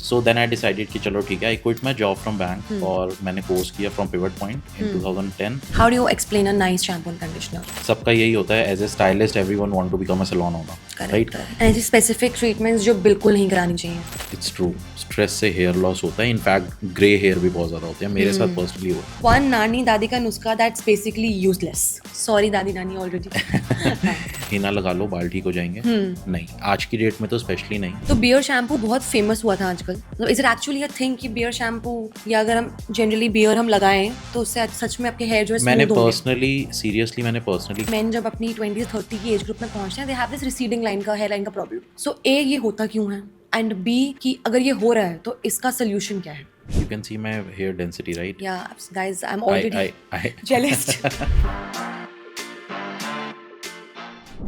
So then I decided कि चलो ठीक है, I quit my job from bank और मैंने कोर्स किया from pivot point in 2010. How do you explain a nice shampoo and conditioner? सबका यही होता है, as a stylist everyone want to become a salon owner, right? And ऐसी specific treatments जो बिल्कुल नहीं करानी चाहिए. इट्स ट्रू, स्ट्रेस से हेयर लॉस होता है, इनफैक्ट ग्रे हेयर भी बहुत ज़्यादा होते हैं, मेरे साथ पर्सनली हुआ. One नानी दादी का नुस्खा that's basically useless. Sorry दादी नानी already. हिना लगा लो, बाल ठीक हो जाएंगे. नहीं, आज की डेट में तो स्पेशली नहीं. तो बियर शैम्पू बहुत फेमस हुआ था आजकल. मतलब is it actually a thing कि बियर शैम्पू या अगर हम जनरली बियर हम लगाएं तो उससे सच में आपके हेयर जो है मैंने स्मूथ होंगे? पर्सनली मेन जब अपनी 20-30 की एज ग्रुप में पहुंचते हैं they have this receding line का, हेयर लाइन का प्रॉब्लम. सो ए ये होता क्यों है, एंड बी कि अगर ये हो रहा है तो इसका सोल्यूशन क्या है? You can see my hair density, right? या guys I am already jealous.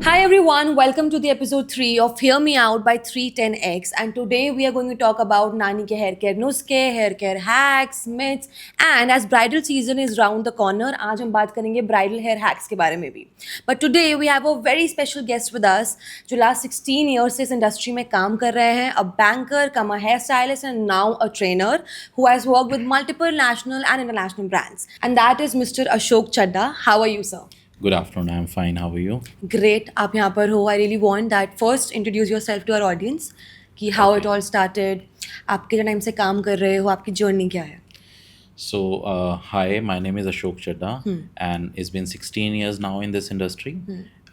Hi everyone, welcome to the episode 3 of Hear Me Out by 310X, and today we are going to talk about Nani ke hair care nuske, hair care hacks, myths, and as bridal season is round the corner, आज हम बात करेंगे bridal hair hacks के बारे में भी. But today we have a very special guest with us जो last 16 years से इस इंडस्ट्री में काम कर रहे हैं, a banker, come a hair stylist and now a trainer who has worked with multiple national and international brands, and that is Mr. Ashok Chadda. How are you, sir? Good afternoon, I am fine, how are you? Great, आप यहाँ पर हो. I really want that first introduce yourself to our audience कि how it all started, आप कितने time से काम कर रहे हो, आपकी जर्नी क्या है? So, hi, my name is Ashok Chadda, and it's been 16 years now in this industry.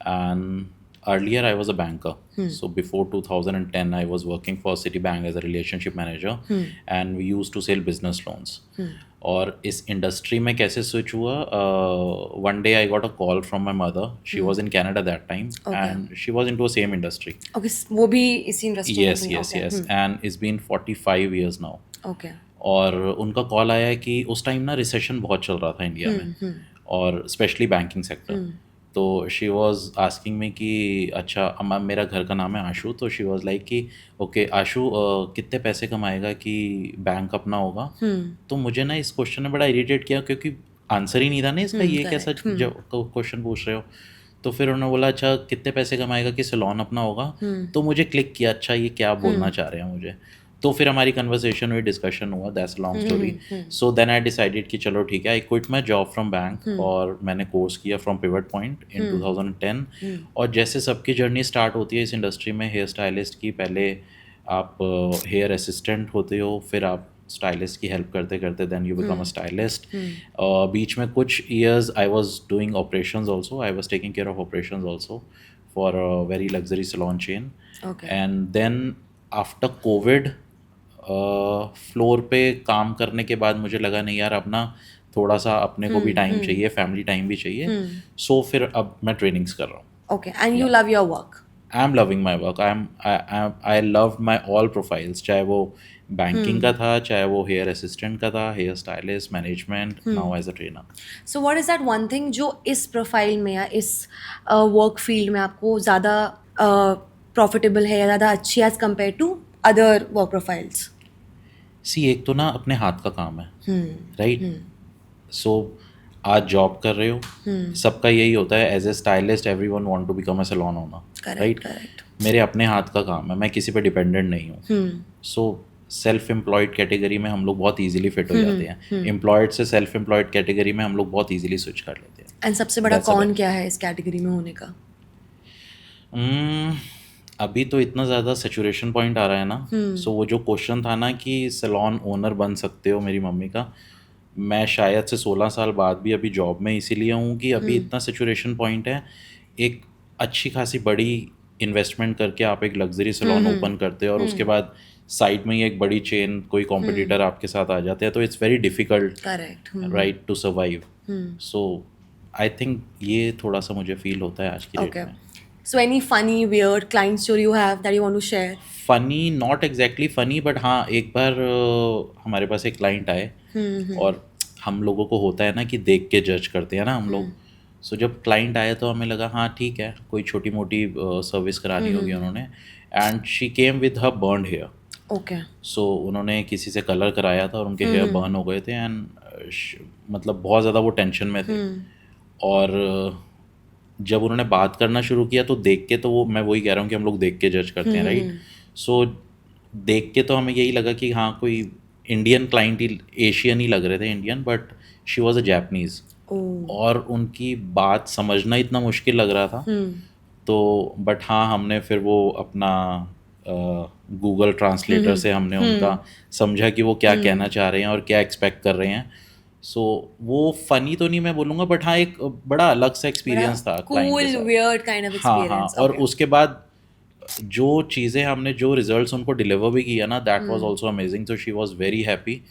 And earlier I was a banker. So before 2010, I was working for Citibank as a relationship manager, and we used to sell business loans. और इस industry में कैसे switch हुआ? One day I got a call from my mother. She was in Canada that time and she was in to same industry. Okay, वो भी इसी industry में? Yes yes yes, and it's been 45 years now. Okay. और उनका call आया कि उस time ना रिसेशन बहुत चल रहा था इंडिया में, और स्पेशली बैंकिंग सेक्टर. तो शी वॉज आस्किंग में कि अच्छा, अम्मा मेरा घर का नाम है आशु, तो शी वॉज लाइक कि ओके आशु, कितने पैसे कमाएगा कि बैंक अपना होगा? तो मुझे ना इस क्वेश्चन ने बड़ा इरिटेट किया, क्योंकि आंसर ही नहीं था ना इसका, ये कैसा क्वेश्चन पूछ रहे हो? तो फिर उन्होंने बोला अच्छा कितने पैसे कमाएगा कि सैलून अपना होगा? तो मुझे क्लिक किया, अच्छा ये क्या बोलना चाह रहे हैं मुझे. तो फिर हमारी कन्वर्सेशन हुई, डिस्कशन हुआ, that's long story. So then I decided कि चलो ठीक है, I quit my job from bank और मैंने कोर्स किया फ्रॉम पिवट पॉइंट इन 2010. और जैसे सबकी जर्नी स्टार्ट होती है इस इंडस्ट्री में हेयर स्टाइलिस्ट की, पहले आप हेयर असिस्टेंट होते हो, फिर आप स्टाइलिस्ट की हेल्प करते करते then you become a stylist. बीच में कुछ years I was doing operations also, I was taking care of operations also for a very luxury salon chain. And then after covid floor पे काम करने के बाद मुझे लगा नहीं यार, अपना थोड़ा सा अपने को भी टाइम चाहिए, फैमिली टाइम भी चाहिए. सो फिर अब मैं ट्रेनिंग्स कर रहा हूँ. Okay, and you love your work? I am loving my work. I love my all profiles, चाहे वो बैंकिंग का था, चाहे वो हेयर असिस्टेंट का था, hair stylist, management, now as a trainer. So what is that one thing जो इस प्रोफाइल में या इस वर्क फील्ड में आपको ज़्यादा प्रॉफिटेबल है या ज़्यादा अच्छी as compared to other work profiles? See, एक तो ना अपने हाथ का काम है, राइट? सो आज जॉब कर रहे हो, सबका यही होता है, as a stylist everyone want to become a salon owner, right? मेरे अपने हाथ का काम है, मैं किसी पे डिपेंडेंट नहीं हूँ. सो सेल्फ एम्प्लॉयड कैटेगरी में हम लोग बहुत इजीली फिट हो जाते हैं. एम्प्लॉयड से सेल्फ एम्प्लॉयड कैटेगरी में हम लोग बहुत इजीली स्विच कर लेते हैं. एंड सबसे बड़ा कौन क्या है इस कैटेगरी में होने का? अभी तो इतना ज़्यादा सेचुरेशन पॉइंट आ रहा है ना. सो वो जो क्वेश्चन था ना कि सैलून ओनर बन सकते हो मेरी मम्मी का, मैं शायद से 16 साल बाद भी अभी जॉब में इसीलिए हूँ कि अभी इतना सेचुरेशन पॉइंट है. एक अच्छी खासी बड़ी इन्वेस्टमेंट करके आप एक लग्जरी सैलून ओपन करते हो और उसके बाद साइड में ही एक बड़ी चेन, कोई कॉम्पिटिटर आपके साथ आ जाते हैं, तो it's very difficult, right, to survive. So I think ये थोड़ा सा मुझे फील होता है आज की डेट में. So any funny, weird client story you have that you want to share? Funny, not exactly funny, but हाँ, एक बार हमारे पास एक क्लाइंट आए और हम लोगों को होता है ना कि देख के जज करते हैं ना हम लोग. सो जब क्लाइंट आया तो हमें लगा हाँ ठीक है, कोई छोटी मोटी सर्विस करानी होगी उन्होंने. And she came with her burned hair. Okay. So उन्होंने किसी से कलर कराया था और उनके हेयर बर्न हो गए थे, एंड मतलब बहुत ज़्यादा वो टेंशन में थे. और जब उन्होंने बात करना शुरू किया तो देख के, तो वो मैं वही कह रहा हूँ कि हम लोग देख के जज करते हैं, राइट? सो देख के तो हमें यही लगा कि हाँ कोई इंडियन क्लाइंट ही, एशियन ही लग रहे थे Indian, but she was a Japanese. ओह। और उनकी बात समझना इतना मुश्किल लग रहा था। तो बट हाँ हमने फिर वो अपना गूगल ट्रांसलेटर से हमने उनका समझा कि वो क्या कहना चाह रहे हैं और क्या एक्सपेक्ट कर रहे हैं। सो वो फनी तो नहीं मैं बोलूँगा, बट हाँ एक बड़ा अलग सा बड़ा एक्सपीरियंस था क्लाइंट के कूल साथ। वियर्ड काइंड ऑफ हाँ हाँ, एक्सपीरियंस। और ओके। उसके बाद जो चीज़ें हमने, जो रिजल्ट्स उनको डिलीवर भी किया ना, दैट वाज आल्सो अमेजिंग। तो शी वाज वेरी हैप्पी।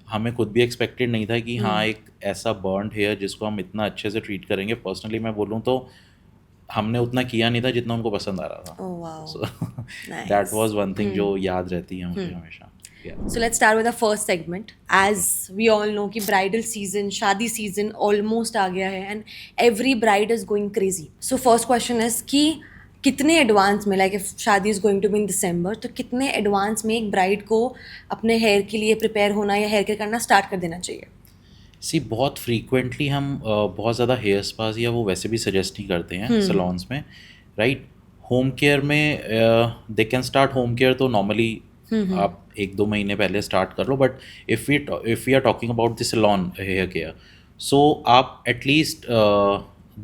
हमें खुद भी एक्सपेक्टेड नहीं था कि हाँ एक ऐसा बर्न्ड हेयर जिसको हम इतना अच्छे से ट्रीट करेंगे। पर्सनली मैं बोलूँ तो हमने उतना किया नहीं था जितना उनको पसंद आ रहा था। Oh wow, so that nice. Was one thing जो याद रहती है मुझे हमेशा। Yeah. So let's start with the first segment. As we all know कि bridal season, शादी season almost आ गया है and every bride is going crazy. So first question is कि कितने एडवांस में, लाइक इफ शादी is going to be in December, तो कितने एडवांस में एक ब्राइड को अपने हेयर के लिए प्रिपेयर होना या हेयर केयर करना स्टार्ट कर देना चाहिए? सी बहुत फ्रीक्वेंटली हम बहुत ज़्यादा हेयर स्पास या वो वैसे भी सजेस्ट नहीं करते हैं सलोन्स में, राइट। होम केयर में they can start home care तो नॉर्मली आप 1-2 महीने पहले स्टार्ट कर लो, but if we are talking about the salon hair care, so आप एटलीस्ट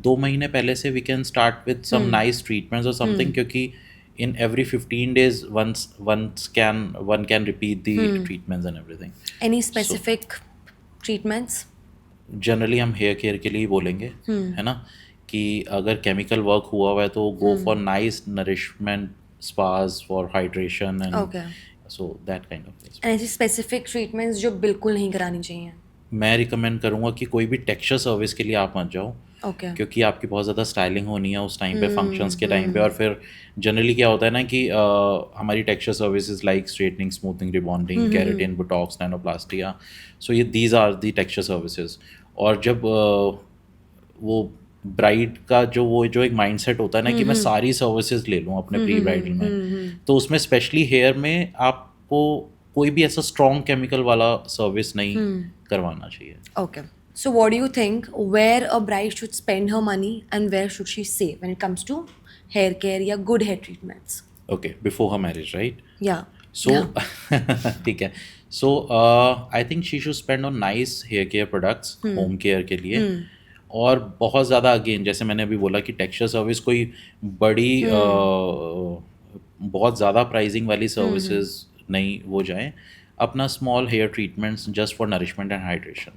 2 महीने पहले से we can start with some nice treatments और समथिंग, क्योंकि in every 15 days one can repeat the treatments and everything. Any specific treatments? Generally हम hair care के लिए ही बोलेंगे, है ना, कि अगर केमिकल वर्क हुआ हुआ है तो go for nice nourishment spas for hydration and Okay. So that kind of things. ऐसी स्पेसिफिक ट्रीटमेंट्स जो बिल्कुल नहीं करानी चाहिए? मैं रिकमेंड करूँगा कि कोई भी टेक्सचर सर्विस के लिए आप मत जाओ, ओके। क्योंकि आपकी बहुत ज़्यादा स्टाइलिंग होनी है उस टाइम पे, फंक्शंस के टाइम पे। और फिर जनरली क्या होता है ना कि हमारी texture services like straightening, smoothing, rebonding, keratin, botox, nanoplastia, so ये these are the texture services. और जब वो ब्राइड का जो एक माइंडसेट होता है ना कि मैं सारी सर्विसेज ले लूँ अपने प्री ब्राइडल में, तो उसमें स्पेशली हेयर में आपको कोई भी ऐसा स्ट्रॉन्ग केमिकल वाला सर्विस नहीं करवाना चाहिए। Okay. So what do you think where a bride should spend her money and where should she save when it comes to hair care या good hair treatments? Okay, before her marriage, right? Yeah. So ठीक है। So I think she should spend on nice hair care products home care के लिए। और बहुत ज़्यादा again जैसे मैंने अभी बोला कि टेक्सचर सर्विस कोई बड़ी बहुत ज़्यादा प्राइसिंग वाली सर्विसेज नहीं वो जाएं। अपना small hair treatments just for nourishment and hydration,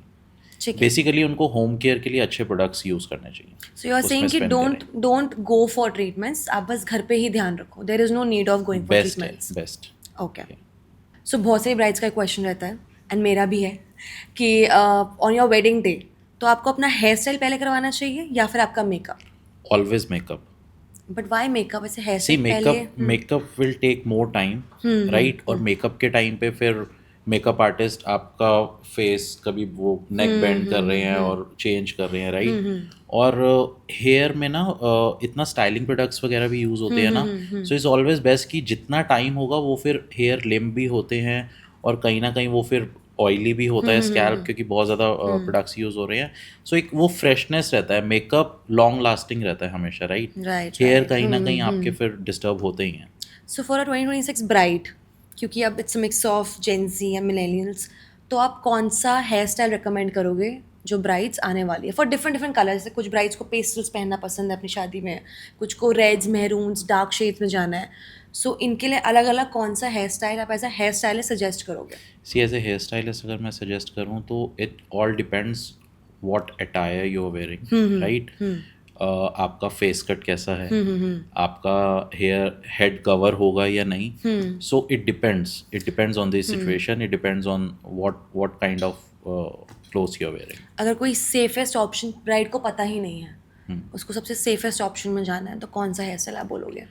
ठीक है। बेसिकली उनको होम केयर के लिए अच्छे प्रोडक्ट्स यूज़ करने चाहिए। So you are saying कि don't go for treatments, आप बस घर पे ही ध्यान रखो. There is no need of going for best है, treatments. बेस्ट। Okay. So बहुत सारी ब्राइड्स का क्वेश्चन रहता है एंड मेरा भी है कि ऑन योर वेडिंग डे तो आपको अपना हेयर स्टाइल पहले करवाना चाहिए या फिर आपका makeup? Always makeup. But why makeup? ऐसे हेयर सी स्टाइल पहले? Makeup will take more time, right. और मेकअप के टाइम पे फिर मेकअप आर्टिस्ट आपका फेस कभी वो नेक बेंड कर रहे हैं और चेंज कर रहे हैं, राइट। और हेयर में ना इतना स्टाइलिंग प्रोडक्ट्स वगैरह भी यूज़ होते हैं ना, सो इट्स ऑलवेज बेस्ट कि जितना टाइम होगा वो फिर हेयर लिम्प भी होते हैं और कहीं ना कहीं वो फिर ऑयली भी होता है स्कैल्प, क्योंकि बहुत ज़्यादा प्रोडक्ट्स यूज़ हो रहे हैं। सो एक वो फ्रेशनेस रहता है, मेकअप लॉन्ग लास्टिंग रहता है हमेशा, राइट। Right, hair right. कहीं ना कहीं आपके फिर डिस्टर्ब होते ही हैं। सो फॉर अ 2026 ब्राइड, क्योंकि अब इट्स मिक्स ऑफ जेन ज़ी या मिलेनियल्स, तो आप कौन सा हेयर स्टाइल रिकमेंड करोगे जो ब्राइड्स आने वाली है फॉर डिफरेंट डिफरेंट कलर्स? जैसे कुछ ब्राइड्स को पेस्टल्स पहनना पसंद है अपनी शादी में, कुछ को रेड्स, मेहरून्स, डार्क शेड्स में जाना है। सो इनके लिए अलग अलग कौन सा हेयर स्टाइल आप as a hair stylist suggest करोगे? See as a hair stylist अगर मैं सजेस्ट करूँ तो it all depends what attire you are wearing, right. आपका फेस कट कैसा है, आपका हेयर हेड कवर होगा या नहीं। So it depends on the situation, it depends on what kind of clothes you are wearing. अगर कोई सेफेस्ट ऑप्शन ब्राइड को पता ही नहीं है, उसको सबसे सेफेस्ट ऑप्शन में जाना है, तो कौन सा हेयर स्टाइल आप बोलोगे?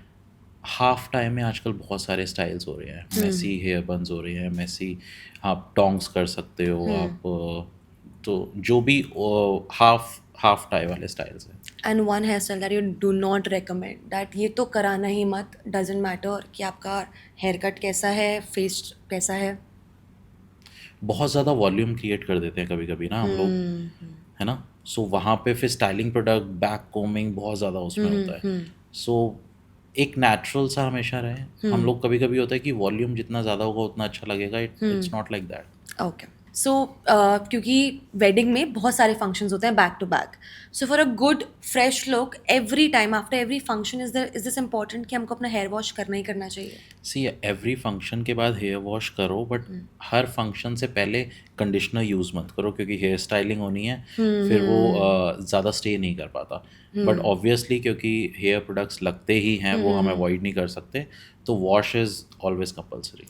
हाफ टाइम में आजकल बहुत सारे स्टाइल्स हो रहे हैं, मेसी हेयर बन्स हो रहे हैं, मेसी आप टोंग्स कर सकते हो आप, तो जो भी हाफ टाई वाले स्टाइल्स हैं। And one hair style that you do not recommend, that ये तो कराना ही मत, डजेंट मैटर कि आपका हेयर कट कैसा है, फेस कैसा है? बहुत ज़्यादा वॉल्यूम क्रिएट कर देते हैं कभी कभी ना हम लोग, है ना। सो वहाँ पे फिर स्टाइलिंग प्रोडक्ट, बैक कोमिंग बहुत ज़्यादा उसमें होता है। सो एक नेचुरल सा हमेशा रहे। हम लोग कभी कभी होता है कि वॉल्यूम जितना ज़्यादा होगा उतना अच्छा लगेगा, it's not like that. Okay so क्योंकि वेडिंग में बहुत सारे फंक्शंस होते हैं back to back, so for a good fresh look every time after every function is this important कि हमको अपना हेयर वॉश करना ही करना चाहिए? सी एवरी फंक्शन के बाद हेयर वॉश करो, बट हर फंक्शन से पहले कंडीशनर यूज़ मत करो, क्योंकि हेयर स्टाइलिंग होनी है, फिर वो ज़्यादा स्टे नहीं कर पाता। बट ऑब्वियसली क्योंकि हेयर प्रोडक्ट्स लगते ही हैं, वो हम अवॉइड नहीं कर सकते, तो wash is always compulsory.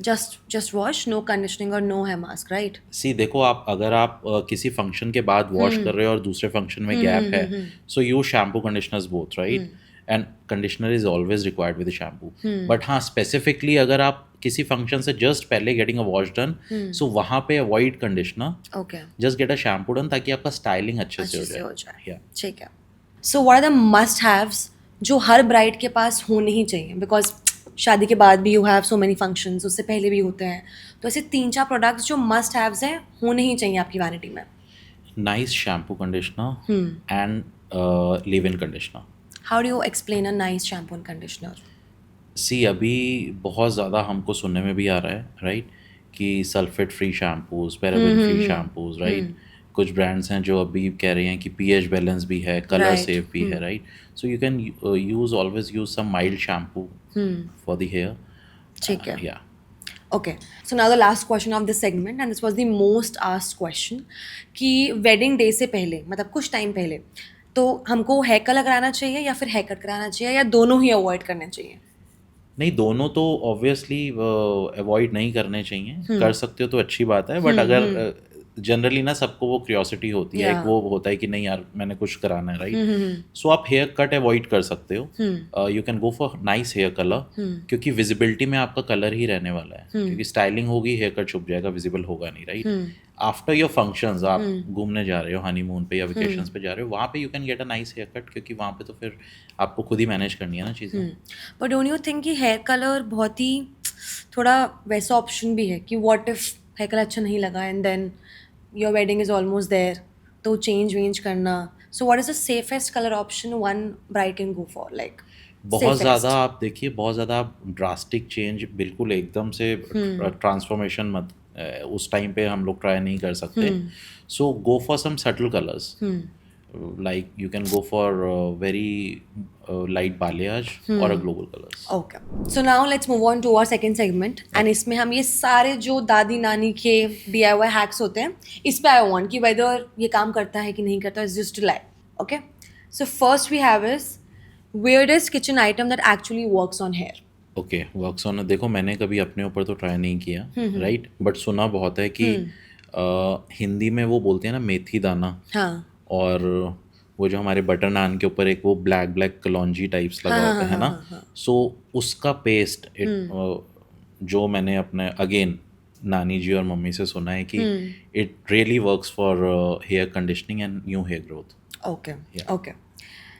Just wash, no conditioning और no hair mask, right? See देखो, आप अगर आप किसी फंक्शन के बाद वॉश कर रहे हो और दूसरे फंक्शन में गैप है, so use shampoo conditioners both, right? And conditioner is always required with shampoo. But हाँ, स्पेसिफिकली अगर आप किसी फंक्शन से जस्ट पहले getting a wash done, so वहाँ पे avoid conditioner, okay, just get a shampoo done, ताकि आपका स्टाइलिंग अच्छे से हो जाए। जाए। Yeah. ठीक है। So what are the must haves जो हर ब्राइड के पास होने ही चाहिए? बिकॉज शादी के बाद भी you have so many functions, उससे पहले भी होते हैं, तो ऐसे 3-4 प्रोडक्ट्स जो मस्ट हैव्स हैं, होने ही चाहिए आपकी वैनिटी में। Nice shampoo conditioner and leave in conditioner. How do you explain a nice shampoo and conditioner? See अभी बहुत ज़्यादा हमको सुनने में भी आ रहा है, राइट, कि sulphate free shampoos, paraben free shampoos, right. कुछ ब्रांड्स हैं जो अभी कह रहे हैं कि पीएच बैलेंस भी है, कलर Right. सेफ भी है, right. So you can always use some mild shampoo for the hair. ठीक है। या Okay, so now the last question of this segment, and this was the most asked question, कि wedding day से पहले, मतलब कुछ टाइम पहले, तो हमको हेयर कलर कराना चाहिए या फिर हेयर कट कराना चाहिए, या दोनों ही अवॉइड करने चाहिए? नहीं, दोनों तो ऑब्वियसली अवॉइड नहीं करने चाहिए। कर सकते हो तो अच्छी बात है, बट अगर जनरली ना सबको वो क्यूरियोसिटी होती है, एक Yeah. वो होता है कि नहीं यार मैंने कुछ कराना है, राइट। सो आप हेयर कट अवॉइड कर सकते हो। You can go for nice hair colour, क्योंकि विजिबिलिटी में आपका कलर ही रहने वाला है, क्योंकि स्टाइलिंग होगी, हेयर कट छुप जाएगा, विजिबल होगा नहीं, राइट। आफ्टर योर फंक्शंस आप घूमने जा रहे हो, हनीमून पे या वेकेशंस पे जा रहे हो, वहाँ पे you can get a nice hair cut, क्योंकि वहाँ पे तो फिर आपको खुद ही मैनेज करनी है ना चीज़ें। बट डोंट यू थिंक कि हेयर कलर बहुत ही थोड़ा वैसा ऑप्शन भी है कि व्हाट इफ हेयर कलर अच्छा नहीं लगा and then your wedding is almost there, तो चेंज वेंज करना, so what is the safest colour option one bride can go for? Like बहुत ज़्यादा आप देखिए, बहुत ज़्यादा आप ड्रास्टिक चेंज बिल्कुल एकदम से ट्रांसफॉर्मेशन मत उस टाइम पे हम लोग ट्राई नहीं कर सकते। So go for some subtle colours, like you can go for very light balayage और a global colours. Okay, so now let's move on to our second segment, and इसमें हम ये सारे जो दादी नानी के DIY हैक्स होते हैं, इस पे आई वांट कि वेदर ये काम करता है कि नहीं करता, is just like okay. So first we have is weirdest kitchen item that actually works on hair. Okay, works on, देखो मैंने कभी अपने ऊपर तो ट्राई नहीं किया, राइट, बट सुना बहुत है कि हिंदी में वो बोलते हैं ना मेथी दाना, हाँ और वो जो हमारे बटर नान के ऊपर एक वो ब्लैक ब्लैक कलौंजी टाइप्स लगा होता है ना, सो उसका पेस्ट जो मैंने अपने अगेन नानी जी और मम्मी से सुना है कि it really works for hair conditioning and new hair growth. Okay okay.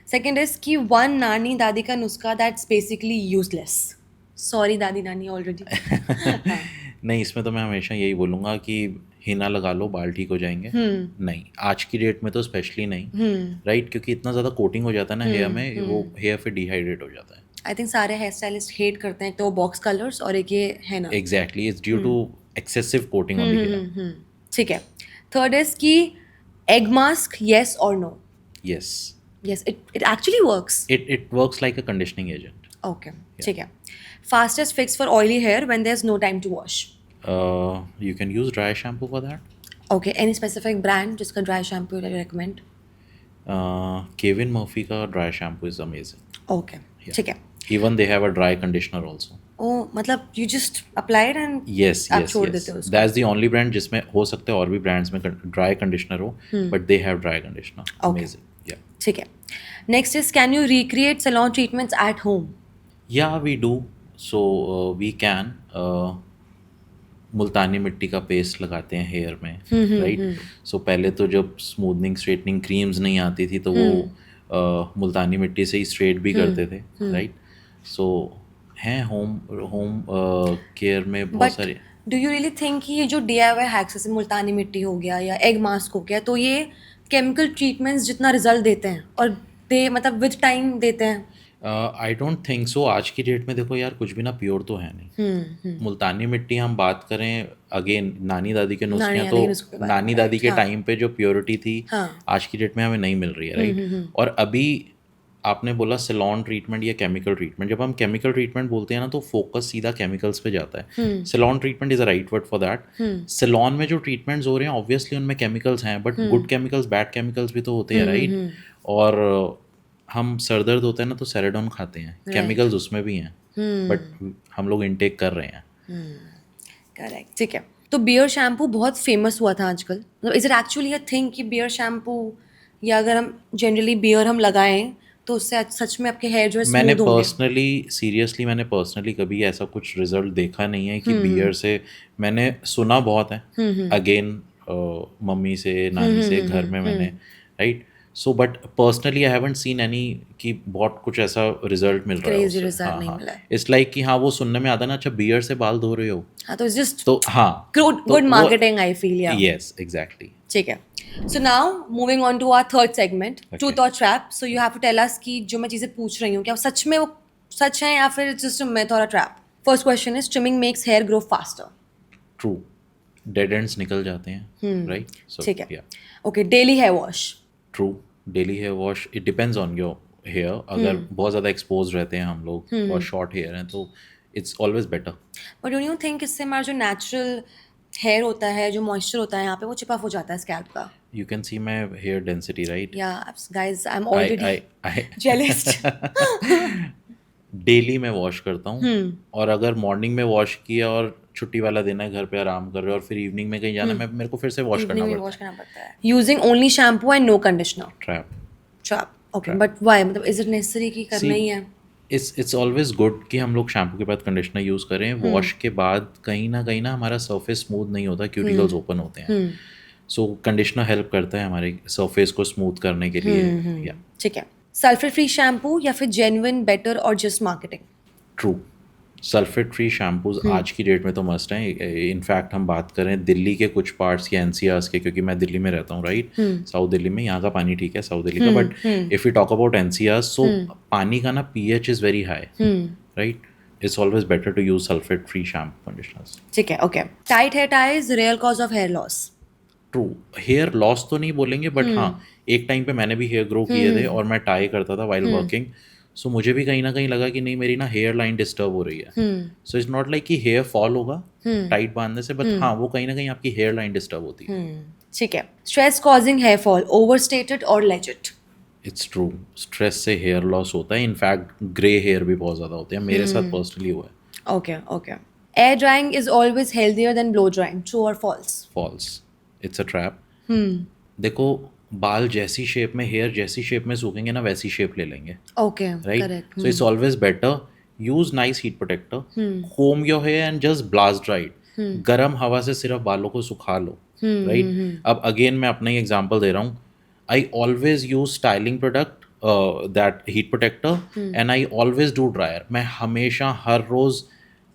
Second is कि वन नानी दादी का नुस्खा दैट्स बेसिकली यूजलेस। सॉरी दादी नानी ऑलरेडी। नहीं, इसमें तो मैं हमेशा यही बोलूँगा कि हिना लगा लो, बाल ठीक हो जाएंगे। नहीं, आज की डेट में तो स्पेशली नहीं, राइट, क्योंकि इतना ज़्यादा कोटिंग हो जाता है ना हेयर में, वो हेयर फिर डिहाइड्रेट हो जाता है। आई थिंक सारे हेयर स्टाइलिस्ट हेट करते हैं, एक तो बॉक्स कलर्स और एक ये है ना। Exactly, it's due to excessive coating on the hair. ठीक है। थर्ड इज कि एग मास्क, येस और no? Yes, Yes, it actually works. it works like a conditioning agent. Okay, ठीक है। Fastest fix for oily hair when there's no time to wash. You can use dry shampoo for that. Okay, any specific brand जिसका dry shampoo you recommend? Kevin Murphy का dry shampoo is amazing. Okay, ठीक है। Even they have a dry conditioner also. Oh, मतलब you just apply it and Yes, आप yes, छोड़ yes. देते हो उसको? That's the only brand जिसमें हो सकते हैं और भी brands में dry conditioner हो, but they have dry conditioner. Amazing. Yeah. ठीक है। Next is, can you recreate salon treatments at home? Yeah, we do. So we can. मुल्तानी मिट्टी का पेस्ट लगाते हैं हेयर में, राइट। सो पहले तो जब स्मूथनिंग स्ट्रेटनिंग क्रीम्स नहीं आती थी, तो वो मुल्तानी मिट्टी से ही स्ट्रेट भी करते थे, राइट। सो हैं होम केयर में बहुत सारे। डू यू रियली थिंक कि ये जो DIY हैक्स जैसे मुल्तानी मिट्टी हो गया या एग मास्क हो गया, तो ये केमिकल ट्रीटमेंट्स जितना रिजल्ट देते हैं और दे मतलब विद टाइम देते हैं? I don't think so. आज की डेट में देखो यार, कुछ भी ना प्योर तो है नहीं। मुल्तानी मिट्टी हम बात करें, अगेन नानी दादी के नुस्खे नानी हैं, दादी के तो नुस्खे के बारे में, नानी दादी राइट, के हाँ। टाइम पे जो प्योरिटी थी, हाँ। आज की डेट में हमें नहीं मिल रही है, राइट। और अभी आपने बोला सिलॉन ट्रीटमेंट या केमिकल ट्रीटमेंट, जब हम केमिकल ट्रीटमेंट बोलते हैं ना, तो फोकस सीधा केमिकल्स पे जाता है। Ceylon treatment is a right word for that. Ceylon में जो ट्रीटमेंट्स हो रहे हैं, ऑब्वियसली उनमें केमिकल्स हैं, but good chemicals, bad chemicals भी तो होते हैं, राइट। और हम सर दर्द होता है ना, तो सेरेडोन खाते हैं, केमिकल्स उसमें भी हैं, बट हम लोग इनटेक कर रहे हैं। करेक्ट, ठीक है। तो बियर शैम्पू बहुत फेमस हुआ था आजकल, मतलब is it actually a thing कि बियर शैम्पू, या अगर हम जनरली बियर हम लगाएं तो उससे सच में आपके हेयर जो है मैंने स्मूथ होंगे? पर्सनली मैंने पर्सनली कभी ऐसा कुछ रिजल्ट देखा नहीं है कि बियर से। मैंने सुना बहुत है, अगेन मम्मी से, नानी से, घर में मैंने, right. So but personally I haven't seen any कि बहुत कुछ ऐसा रिजल्ट मिल रहा है क्रेजी उससे। रिजल्ट हाँ नहीं हाँ, मिला है। इट्स लाइक कि हाँ, वो सुनने में आता ना, अच्छा बियर से बाल धो रहे हो, हाँ, तो इट्स जस्ट तो हाँ, गुड तो वो, मार्केटिंग आई फील, या यस एग्जैक्टली। ठीक है। So now moving on to our third segment, Okay. Truth और trap. So you have to tell us कि जो मैं चीज़ें पूछ रही हूँ क्या सच में वो सच है या फिर जस्ट अ मिथ और a trap. First question is trimming makes hair grow faster. True, dead ends निकल जाते हैं, राइट। सो ठीक है। Yeah, okay, daily hair wash. True, daily hair wash, it depends on your hair. अगर बहुत ज़्यादा expose रहते हैं हम लोग और शॉर्ट हेयर हैं, तो it's always better. But don't you think इससे हमारा जो नेचुरल हेयर होता है, जो मॉइस्चर होता है यहाँ पे, वो चिप ऑफ हो जाता है स्कैल्प का? You can see my hair density, right. या guys, I am I already I I jealous. Daily मैं वॉश करता हूँ। और अगर मॉर्निंग में वॉश किया और छुट्टी वाला दिन है, घर पे आराम कर रहे हो, और फिर इवनिंग में कहीं जाना है, मेरे को फिर से वॉश करना इवनिंग में पड़ता वॉश है। करना पड़ता है। Using only shampoo and no conditioner. Trap. Trap, okay, Trap. But why, मतलब इज इट नेसेसरी कि करना ही है? इट्स ऑलवेज गुड कि हम लोग शैम्पू के बाद कंडीशनर यूज़ करें। वॉश के बाद कहीं ना हमारा सरफेस स्मूथ नहीं होता, क्यूटिकल्स ओपन होते हैं। सो कंडीशनर हेल्प करता है हमारे सरफेस को स्मूथ करने के लिए। या, ठीक है। सल्फर फ्री शैम्पू या फिर जेन्युइन, बेटर और just marketing? True, sulphate free shampoos आज की डेट में तो मस्ट हैं। इनफैक्ट हम बात करें दिल्ली के कुछ पार्ट्स या एनसीआर्स के, क्योंकि मैं दिल्ली में रहता हूँ, राइट। साउथ दिल्ली में यहाँ का पानी ठीक है, साउथ दिल्ली का, but if you talk about NCRs, so पानी का ना pH is very high, right. It's always better to use sulphate free shampoo conditioners. ठीक है, okay. Tight hair ties real cause of hair loss? True, hair loss तो नहीं बोलेंगे, but हाँ, एक टाइम पे मैंने भी हेयर ग्रो किए थे और मैं टाई करता था वाइल वर्किंग। सो मुझे भी कहीं ना कहीं लगा कि नहीं, मेरी ना हेयर लाइन डिस्टर्ब हो रही है। सो इट्स नॉट लाइक कि हेयर फॉल होगा टाइट बांधने से, बट हाँ, वो कहीं ना कहीं आपकी हेयर लाइन डिस्टर्ब होती है। ठीक है। Stress causing hair fall, overstated और लेजिट? इट्स ट्रू, स्ट्रेस से हेयर लॉस होता है। इनफैक्ट ग्रे हेयर भी बहुत ज़्यादा होते हैं, मेरे साथ पर्सनली हुआ है। Okay, okay. Air drying is always healthier than blow drying, true और false? False, it's a trap. देखो, बाल जैसी शेप में, हेयर जैसी शेप में सूखेंगे ना, वैसी शेप ले लेंगे, okay, right. Correct. So it's always better use nice heat protector, comb your hair and just blast dried. गर्म हवा से सिर्फ बालों को सुखा लो, राइट। अब अगेन मैं अपना ही एग्जांपल दे रहा हूँ। I always use styling product, that heat protector, and I always do dryer. मैं हमेशा हर रोज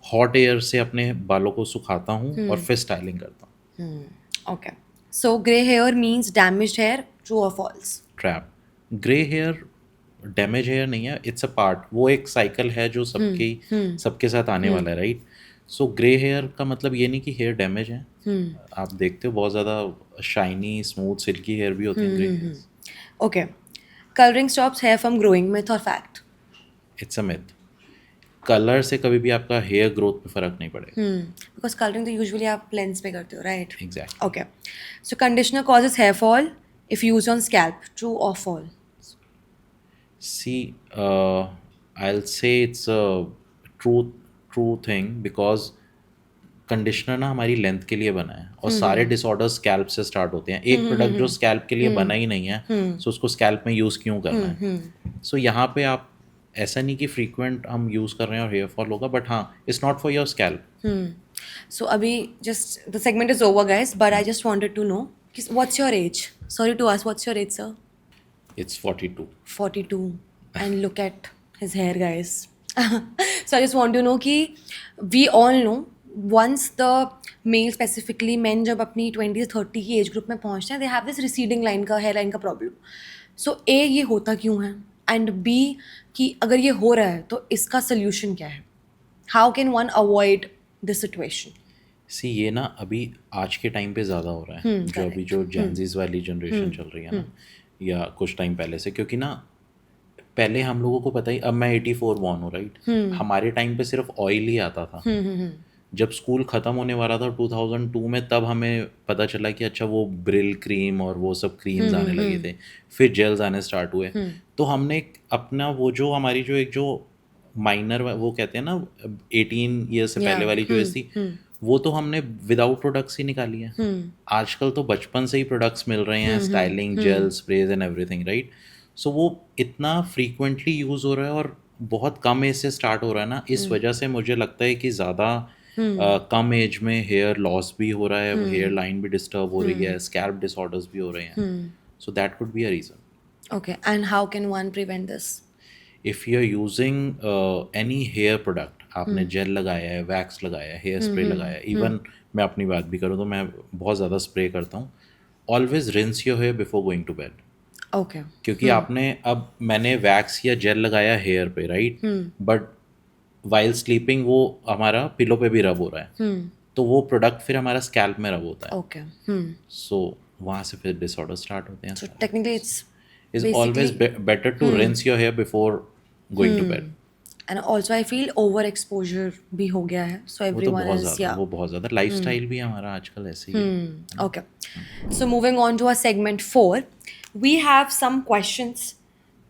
हॉट एयर से अपने बालों को सुखाता हूँ और फिर स्टाइलिंग करता हूँ। Okay. So grey hair means damaged hair, true और false? Trap, grey hair damage hair नहीं है, इट्स अ पार्ट, वो एक साइकिल है जो सबके साथ आने वाला है, राइट। सो ग्रे हेयर का मतलब ये नहीं कि हेयर डैमेज है। आप देखते हो बहुत ज़्यादा शाइनी स्मूथ सिल्की हेयर भी होते हैं grey hairs. Okay. Colouring stops hair from growing, myth और fact? It's a myth. Colour से कभी भी आपका हेयर ग्रोथ पे फर्क नहीं पड़ेगा। बिकॉज कलरिंग तो यूजुअली आप लेंस पे करते हो, right? Exactly. Okay. So conditioner causes hair fall if use on scalp, true और fall? See, I'll say it's a true thing, because conditioner ना हमारी लेंथ के लिए बना है, और सारे डिसऑर्डर स्कैल्प से स्टार्ट होते हैं। एक प्रोडक्ट जो स्कैल्प के लिए बना ही नहीं है, सो उसको स्कैल्प में यूज़ क्यों करना है। सो यहाँ पे आप ऐसा नहीं कि फ्रीक्वेंट हम यूज़ कर रहे हैं और हेयर फॉल होगा, बट हाँ, it's not for your scalp. So अभी just the segment is over, guys, but I just wanted to know what's your age? Sorry to ask, what's your age, sir? It's 42। 42. And look at his hair, guys. So I just want to know कि we all know once the male specifically men जब अपनी 20-30 की age group में पहुंचते हैं, they have this receding line का, hair line का problem. So A, ये होता क्यों है? एंड बी कि अगर ये हो रहा है तो इसका सोल्यूशन क्या है, how can one avoid this situation? See ये ना अभी आज के टाइम पे ज़्यादा हो रहा है, जो अभी जो जेंजीज वाली जनरेशन चल रही है ना, या कुछ टाइम पहले से, क्योंकि ना पहले हम लोगों को पता ही, अब मैं 84 बॉर्न हूँ राइट, हमारे टाइम पे सिर्फ ऑयल ही आता था। जब स्कूल ख़त्म होने वाला था 2002 में, तब हमें पता चला कि अच्छा वो ब्रिल क्रीम और वो सब क्रीम्स आने लगे थे, फिर जेल्स आने स्टार्ट हुए। तो हमने अपना वो जो हमारी जो एक जो माइनर वो कहते हैं ना 18 ईयर्स से पहले वाली जो एज थी, वो तो हमने विदाउट प्रोडक्ट्स ही निकाली है। आजकल तो बचपन से ही प्रोडक्ट्स मिल रहे हैं, styling gel sprays and everything right. So वो इतना फ्रीक्वेंटली यूज़ हो रहा है और बहुत कम एज से स्टार्ट हो रहा है ना, इस वजह से मुझे लगता है कि ज़्यादा कम एज में हेयर लॉस भी हो रहा है, हेयर लाइन भी डिस्टर्ब हो रही है, स्कैल्प डिसऑर्डर्स भी हो रहे हैं। So that could be a reason. Okay, and how can one prevent this? If you are using any hair product, आपने जेल लगाया है, वैक्स लगाया है, हेयर स्प्रे लगाया है, इवन मैं अपनी बात भी करूँ तो मैं बहुत ज़्यादा स्प्रे करता हूँ। Always rinse your hair before going to bed. Okay, क्योंकि आपने अब मैंने वैक्स या जेल लगाया हेयर पे राइट, बट वाइल स्लीपिंग वो हमारा पिलो पे भी रब हो रहा है, तो वो प्रोडक्ट फिर हमारा स्कैल्प में रब होता है। ओके, सो वहाँ से फिर डिसऑर्डर स्टार्ट होते हैं। So technically it's is always better to rinse your hair before going to bed. And also I feel over exposure भी हो गया है, सो वो तो एवरीवन बहुत इज ज़्यादा, वो बहुत ज़्यादा लाइफस्टाइल भी हमारा आजकल ऐसे ही है। okay. So moving on to our segment 4, we have some questions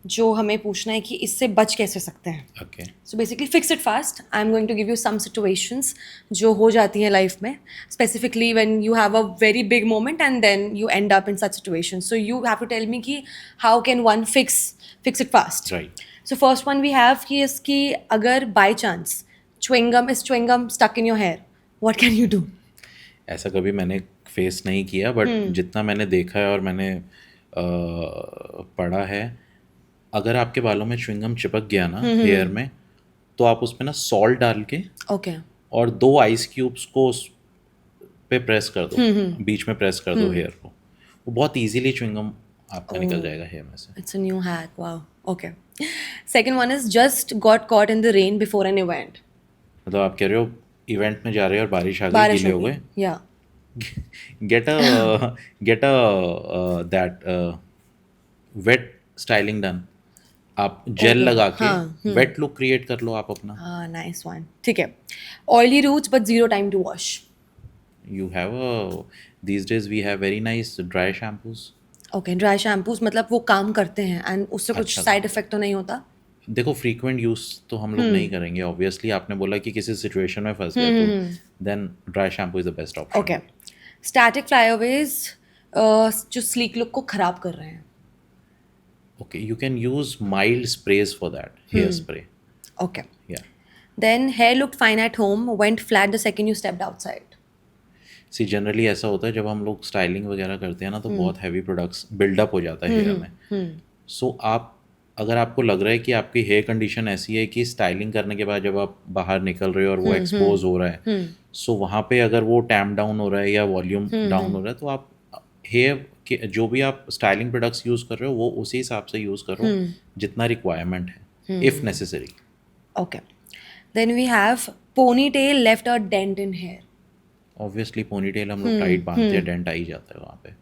जो हमें पूछना है कि इससे बच कैसे सकते हैं. Okay So basically fix it fast. I'm going to give you some situations जो हो जाती हैं लाइफ में, specifically when you have a very big moment and then you end up in such situations. So you have to tell me कि how can one fix it fast. Right. So first one we have कि इसकी अगर by chance chewing gum stuck in your hair, what can you do? ऐसा कभी मैंने face नहीं किया, but जितना मैंने देखा है और मैंने पढ़ा है, अगर आपके बालों में च्युइंगम चिपक गया ना हेयर में, तो आप उसमें ना सॉल्ट डाल के Okay. और 2 आइस क्यूब्स को उस पे प्रेस कर दो, बीच में प्रेस कर दो हेयर को, वो बहुत इजीली च्युइंगम आपका निकल जाएगा हेयर में से। It's a new hack. Wow. Okay. Second one is just got caught in the rain before an event. मतलब आप कह रहे हो इवेंट में जा रहे हो और बारिश आ गई, बारिश गीले हो हो गई. गए, Yeah. get a that wet styling done। आप जेल Okay. लगा के हाँ, वेट लुक क्रिएट कर लो आप अपना। Ah, nice one. ठीक है. Oily roots but zero time to wash. You have a these days we have very nice dry shampoos। Okay. Dry shampoos मतलब वो काम करते हैं and उससे कुछ अच्छा। साइड इफेक्ट तो नहीं होता? देखो फ्रीक्वेंट यूज तो हम लोग नहीं करेंगे ऑब्वियसली, आपने बोला कि किसी सिचुएशन में फंस गए तो then dry shampoo is the best option. Okay. Static flyaways जो स्लीक लुक को खराब कर रहे हैं. Okay, you can use mild sprays for that, hair spray. Okay. Yeah Then hair looked fine at home, went flat the second you stepped outside. See generally ऐसा होता है जब हम लोग स्टाइलिंग वगैरह करते हैं ना, तो बहुत हैवी प्रोडक्ट्स बिल्डअप हो जाता है हेयर में। सो आप अगर आपको लग रहा है कि आपकी हेयर कंडीशन ऐसी है कि स्टाइलिंग करने के बाद जब आप बाहर निकल रहे हो और वो एक्सपोज हो रहा है, सो वहाँ पे अगर वो टैम्प डाउन हो रहा है या वॉल्यूम डाउन हो रहा है, तो आप हेयर के जो भी आप स्टाइलिंग प्रोडक्ट्स यूज़ कर रहे हो वो उसी हिसाब से यूज़ करो जितना रिक्वायरमेंट है, if necessary. Okay. Then we have ponytail left a dent in hair. Obviously ponytail हम लोग टाइट बांधते हैं, डेंट आ ही जाता है वहाँ पे।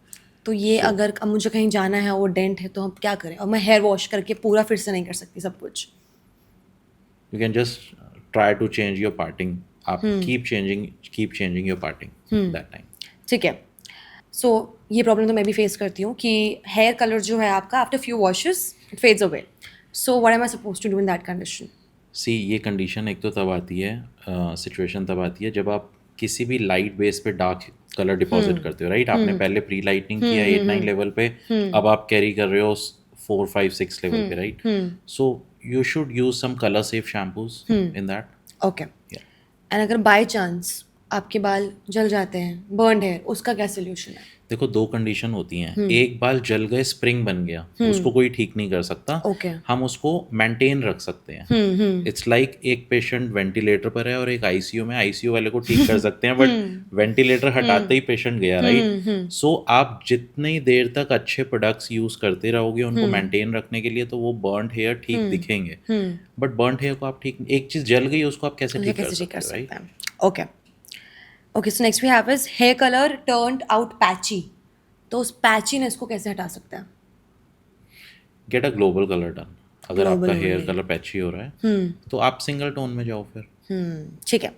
तो ये अगर अब मुझे कहीं जाना है वो डेंट है तो हम क्या करें, और मैं हेयर वॉश करके पूरा फिर से नहीं कर सकती सब कुछ. You can just try to change your parting, आप keep changing your parting that time. ठीक है. सो ये प्रॉब्लम तो मैं भी फेस करती हूँ कि हेयर कलर जो है आपका after few washes it fades away. So what am I suppose to do in that condition? See ये कंडीशन एक तो तब आती है, सिचुएशन तब आती है जब आप किसी भी लाइट बेस पे डार्क कलर डिपॉजिट करते हो राइट। आपने पहले प्री लाइटनिंग किया 8-9 लेवल पे, अब आप कैरी कर रहे हो 4-5-6 लेवल पे right. So you should use some colour safe shampoos in that. Okay. And अगर बाय चांस आपके बाल जल जाते हैं, बर्न्ड हेयर, उसका क्या सोल्यूशन है? देखो, दो कंडीशन होती हैं। एक बाल जल गए, स्प्रिंग बन गया, उसको कोई ठीक नहीं कर सकता। ओके। हम उसको मेंटेन रख सकते हैं। इट्स लाइक एक पेशेंट वेंटिलेटर पर है और एक आईसीयू में, आईसीयू वाले को ठीक कर सकते हैं, बट वेंटिलेटर हटाते ही पेशेंट गया, राइट? सो आप जितनी देर तक अच्छे प्रोडक्ट्स यूज करते रहोगे उनको मेंटेन रखने के लिए, तो वो बर्न्ड हेयर ठीक दिखेंगे। बट बर्न्ड हेयर को आप ठीक, एक चीज जल गई उसको आप कैसे ठीक कर सकते हो, राइट? हैं? Okay. Okay, so next we have is hair colour turned out patchy. तो उस पैचीनेस को कैसे हटा सकते हैं? Get a global colour done. अगर Global आपका हेयर only. कलर पैची हो रहा है तो आप सिंगल टोन में जाओ फिर। ठीक है।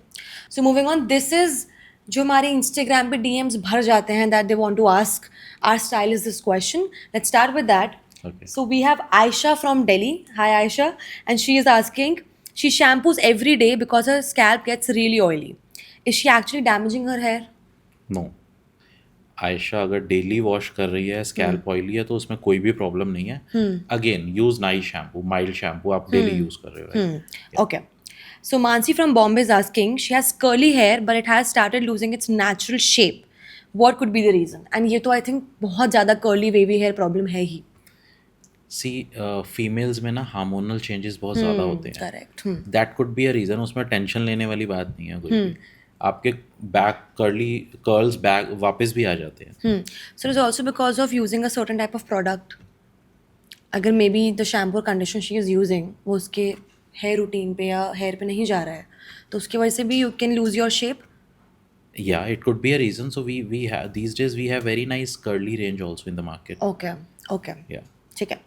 So moving on, this is जो हमारे इंस्टाग्राम पे डीएम्स भर जाते हैं that they want to ask our stylist this question. Let's start with that. Okay. So we have Aisha from Delhi. Hi Aisha, and she is asking, she shampoos every day because her scalp gets really oily. Is she actually damaging her hair? No, Ayesha अगर daily wash कर रही है, scalp oily है, तो उसमें कोई भी problem नहीं है। Again, use nice shampoo, mild shampoo आप डेली यूज कर रहे हो, right? Okay. So Mansi from Bombay is asking, she has curly hair but it has started losing its natural shape. What could be the reason? And ये तो I think बहुत ज़्यादा curly wavy hair problem है ही. सी, females में ना hormonal changes बहुत ज़्यादा होते हैं। Correct. That could be a reason. उसमें टेंशन लेने वाली बात नहीं है कोई भी। आपके बैक कर्ल्स बैक वापस भी आ जाते हैं। So it's also because of using a certain type of product. अगर मे बी द शैम्पू और कंडीशनर शी इज़ यूजिंग वो उसके हेयर रूटीन पे या हेयर पे नहीं जा रहा है, तो उसकी वजह से भी you can lose your shape. Yeah, it could be a reason. So we have these days we have very nice curly range also in the market. Okay. Okay. Yeah. ठीक है.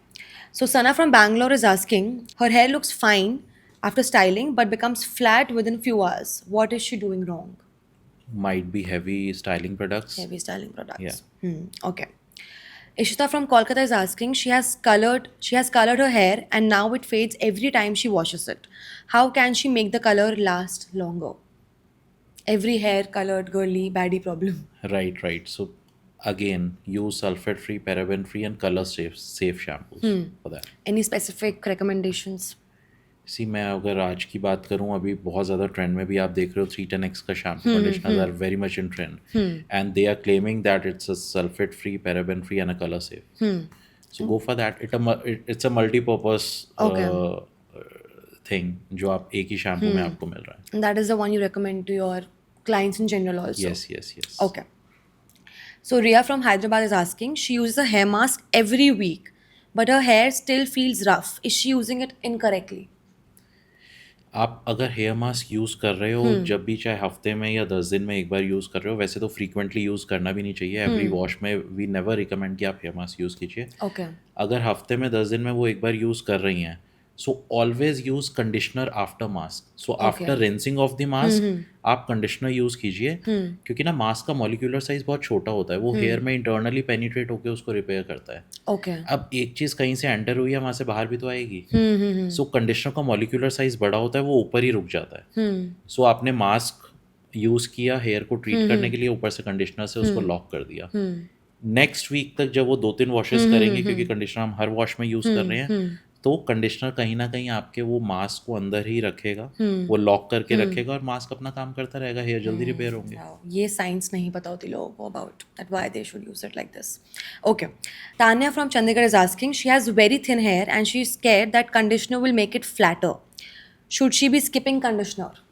So Sana from Bangalore is asking, her hair looks fine after styling but becomes flat within few hours. What is she doing wrong? Might be heavy styling products. Heavy styling products. Yeah. Okay. Ishita from Kolkata is asking, she has colored her hair and now it fades every time she washes it. How can she make the color last longer? Every hair colored girly baddie problem. Right. So again, use sulfate free, paraben free and color safe shampoos for that. Any specific recommendations? सी, मैं अगर आज की बात करूं, अभी बहुत ज़्यादा trend में भी आप देख रहे हो 310X का shampoo conditioners are very much in trend and they are claiming that it's a sulphate free, paraben free and a colour safe. So go for that. It's a multipurpose thing जो आप एक ही shampoo में आपको मिल रहा है। And that is the one you recommend to your clients in general also? Yes. Okay. So Ria from Hyderabad is asking, she uses a hair mask every week, but her hair still feels rough. Is she using it incorrectly? आप अगर hair mask use कर रहे हो जब भी, चाहे हफ्ते में या 10 दिन में एक बार यूज़ कर रहे हो, वैसे तो फ्रीक्वेंटली यूज़ करना भी नहीं चाहिए। एवरी वॉश में वी नेवर रिकमेंड कि आप हेयर मास्क यूज़ कीजिए। Okay. अगर हफ्ते में 10 दिन में वो एक बार यूज़ कर रही हैं, so always use conditioner after mask. So after rinsing of the mask आप कंडीशनर यूज़ कीजिए, क्योंकि ना मास्क का मॉलिक्यूलर साइज बहुत छोटा होता है, वो हेयर में इंटरनली पेनिट्रेट होकर उसको रिपेयर करता है। Okay. अब एक चीज़ कहीं से एंटर हुई है, वहाँ से बाहर भी तो आएगी। सो कंडीशनर का मॉलिक्यूलर साइज बड़ा होता है, वो ऊपर ही रुक जाता है। सो आपने मास्क यूज़ किया हेयर को ट्रीट करने के लिए, ऊपर से कंडीशनर से उसको लॉक कर दिया। नेक्स्ट वीक तक जब वो 2-3 वॉशेस करेंगे, क्योंकि कंडीशनर हम हर वॉश में यूज़ कर रहे हैं, तो कंडीशनर कहीं ना कहीं आपके वो मास्क को अंदर ही रखेगा, वो लॉक करके रखेगा और मास्क अपना काम करता रहेगा, हेयर जल्दी रिपेयर होंगे। Wow. ये साइंस नहीं पता होती लोगों को about that why they should use it like this. Okay. Tanya from Chandigarh is asking, she has very thin hair and she is scared that conditioner will make it flatter. Should she be skipping conditioner?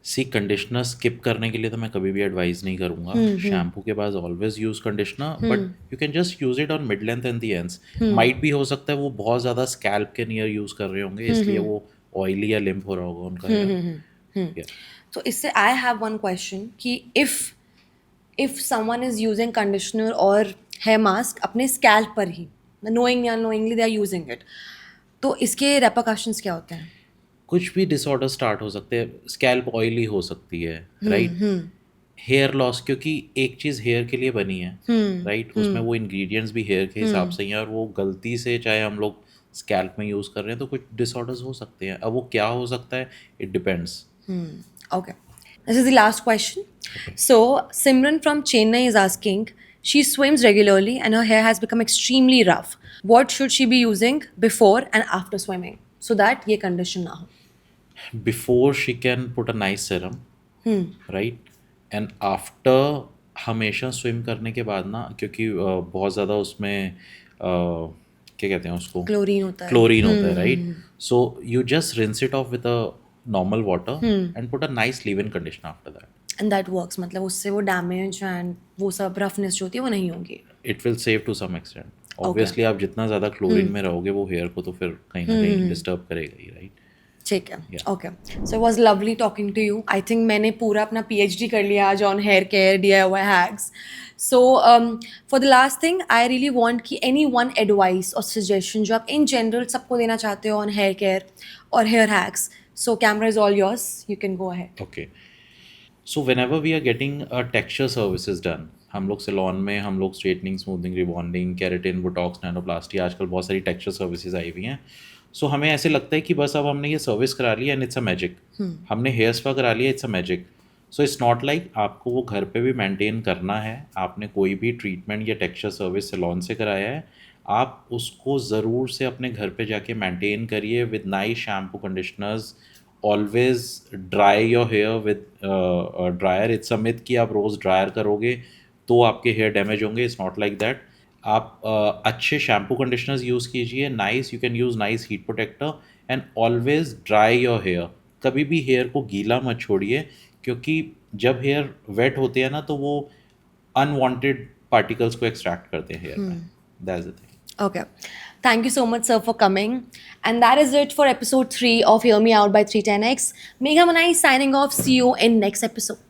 See, conditioner skip करने के लिए तो मैं कभी भी advice नहीं करूंगा। Shampoo के बाद always use conditioner, but you can just use it on mid length and the ends. Might भी हो सकता है वो बहुत ज़्यादा स्कैल्प के नियर यूज कर रहे होंगे, इसलिए वो ऑयली या लिम्प हो रहा होगा उनका हेयर। तो इससे आई हैव वन क्वेश्चन कि if someone is using conditioner और हेयर मास्क अपने स्कैल्प पर ही, नोइंग या knowingly they are using it, तो इसके रेपरकशंस क्या होते हैं? कुछ भी डिसऑर्डर स्टार्ट हो सकते हैं। स्कैल्प ऑयली हो सकती है, राइट? हेयर लॉस, क्योंकि एक चीज़ हेयर के लिए बनी है, राइट? उसमें वो इंग्रेडिएंट्स भी हेयर के हिसाब से ही हैं, और वो गलती से चाहे हम लोग स्कैल्प में यूज़ कर रहे हैं तो कुछ डिसऑर्डर्स हो सकते हैं। अब वो क्या हो सकता है, it depends. Okay. This is the last question. So, Simran from Chennai is asking, she swims regularly and her hair has become extremely rough. What should she be using before and after swimming so that ये condition ना हो? Before, she can put a nice serum, right, and after हमेशा swim करने के बाद ना, क्योंकि बहुत ज़्यादा उसमें क्या कहते हैं उसको, क्लोरीन होता है। क्लोरीन होता है, right, so you just rinse it of with a normal water and put a nice leave in conditioner after that. And that works, मतलब उससे वो डैमेज एंड वो सब रफनेस जो होती है वो नहीं होगी. It will save to some extent. Obviously आप जितना ज़्यादा क्लोरीन में रहोगे वो हेयर को तो फिर कहीं ना कहीं डिस्टर्ब करेगा ही, राइट. ठीक है, okay. So it was lovely talking to you. I think मैंने पूरा अपना PhD कर लिया आज on hair care, DIY hacks. So for the last thing I really want कि एनी वन एडवाइस और सजेशन जो आप इन जनरल सबको देना चाहते हो ऑन हेयर केयर और hair hacks. So camera is all yours, you can go ahead. Okay, so whenever we are getting a texture services done, हम लोग सैलून में हम लोग straightening, smoothening, rebonding, keratin, botox, nanoplasty, आजकल बहुत सारी texture services I हुई हैं. सो हमें ऐसे लगता है कि बस अब हमने ये सर्विस करा ली एंड इट्स अ मैजिक. हमने हेयर स्पा करा लिया, it's a magic. So it's not like. आपको वो घर पे भी मेंटेन करना है. आपने कोई भी ट्रीटमेंट या टेक्सचर सर्विस सैलून से कराया है, आप उसको ज़रूर से अपने घर पे जाके मेंटेन करिए with nice shampoo, conditioners. Always dry your hair with dryer. It's a myth कि आप रोज़ ड्रायर करोगे तो आपके हेयर डैमेज होंगे. It's not like that. आप अच्छे शैम्पू कंडीशनर्स यूज़ कीजिए. Nice, you can use nice heat protector and always dry your hair. कभी भी हेयर को गीला मत छोड़िए, क्योंकि जब हेयर वेट होते हैं ना तो वो अनवांटेड पार्टिकल्स को एक्सट्रैक्ट करते हैं हेयर में. That's the thing. Okay. Thank you so much, sir, for coming. And that is it for episode 3 of Hear Me Out by 310X. Megha Manai signing off. See you in next episode.